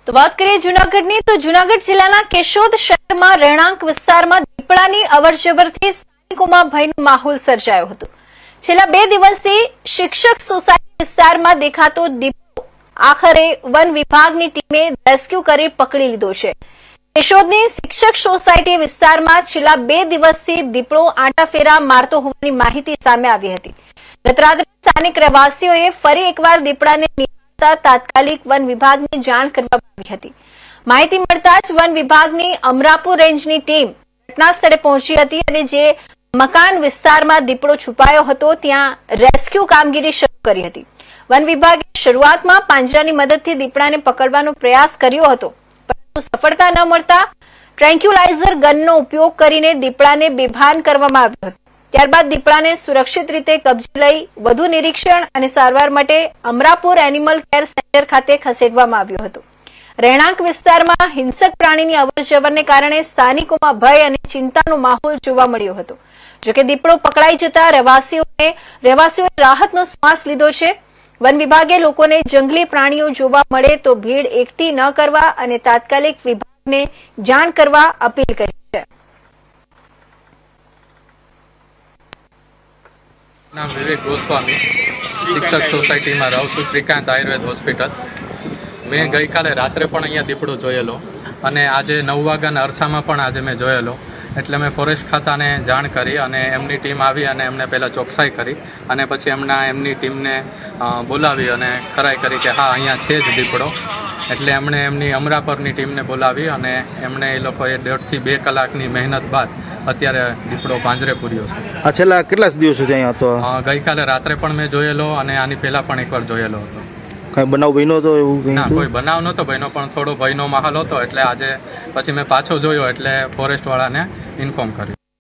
તો વાત કરીએ જૂનાગઢની તો જૂનાગઢ જિલ્લાના કેશોદ શહેરમાં રહેણાંક વિસ્તારમાં દીપડાની અવરજવરથી સ્થાનિકોમાં ભયનો માહોલ સર્જાયો હતો। છેલ્લા 2 દિવસથી શિક્ષક સોસાયટી વિસ્તારમાં દેખાતો દીપડો આખરે વન વિભાગની ટીમે રેસ્ક્યુ કરી પકડી લીધો છે। કેશોદની શિક્ષક સોસાયટી વિસ્તારમાં છેલ્લા 2 દિવસથી દીપડો આંટાફેરા મારતો હોવાની માહિતી સામે આવી હતી। ગત રાત્રે સ્થાનિક રહેવાસીઓએ ફરી એકવાર દીપડાને તાત્કાલિક વન વિભાગને જાણ કરવામાં આવી હતી। માહિતી મળતા જ વન વિભાગની અમરાપુર રેન્જની ટીમ ઘટના સ્થળે પહોંચી હતી અને જે મકાન વિસ્તારમાં દીપડો છુપાયો હતો ત્યાં રેસ્ક્યુ કામગીરી શરૂ કરી હતી। વન વિભાગે શરૂઆતમાં પાંજરાની મદદથી દીપડાને પકડવાનો પ્રયાસ કર્યો હતો, પરંતુ સફળતા ન મળતા ટ્રેન્ક્યુલાઇઝર ગનનો ઉપયોગ કરીને દીપડાને બેભાન કરવામાં આવ્યો હતો। ત્યારબાદ દીપડાને સુરક્ષિત રીતે કબજે લઈ વધુ નિરીક્ષણ અને સારવાર માટે અમરાપુર એનિમલ કેર સેન્ટર ખાતે ખસેડવામાં આવ્યો હતો। રહેણાંક વિસ્તારમાં હિંસક પ્રાણીની અવરજવરને કારણે સ્થાનિકોમાં ભય અને ચિંતાનો માહોલ જોવા મળ્યો હતો। જોકે દીપડો પકડાઈ જતા રહેવાસીઓએ રાહતનો શ્વાસ લીધો છે। વન વિભાગે લોકોને જંગલી પ્રાણીઓ જોવા મળે તો ભીડ એકઠી ન કરવા અને તાત્કાલિક વિભાગને જાણ કરવા અપીલ કરી છે। નામ વિવેક ગોસ્વામી, શિક્ષક સોસાયટીમાં રહું છું, શ્રીકાંત આયુર્વેદ હોસ્પિટલ। મેં ગઈકાલે રાત્રે પણ અહીંયા દીપડો જોયેલો અને આજે 9 વાગ્યાના અરસામાં પણ આજે મેં જોયેલો, એટલે મેં ફોરેસ્ટ ખાતાને જાણ કરી અને એમની ટીમ આવી અને એમને પહેલાં ચોકસાઈ કરી અને પછી એમની ટીમને બોલાવી અને ખરાઈ કરી કે હા અહીંયા છે જ દીપડો। એટલે એમણે એમની અમરાપરની ટીમને બોલાવી અને એમણે એ લોકોએ 1.5 થી 2 કલાકની મહેનત બાદ અત્યારે દીપડો પાંજરે પૂર્યો છે। આ છેલ્લા કેટલા દિવસોથી અહીંયા હતો? ગઈકાલે રાત્રે પણ મેં જોયેલો અને આની પહેલાં પણ એકવાર જોયેલો હતો। કાંઈ બનાવ બન્યો હતો એવું? ના, કોઈ બનાવ નહોતો બન્યો, પણ થોડો ભયનો માહોલ હતો એટલે આજે પછી મેં પાછો જોયો એટલે ફોરેસ્ટવાળાને ઇન્ફોર્મ કર્યું।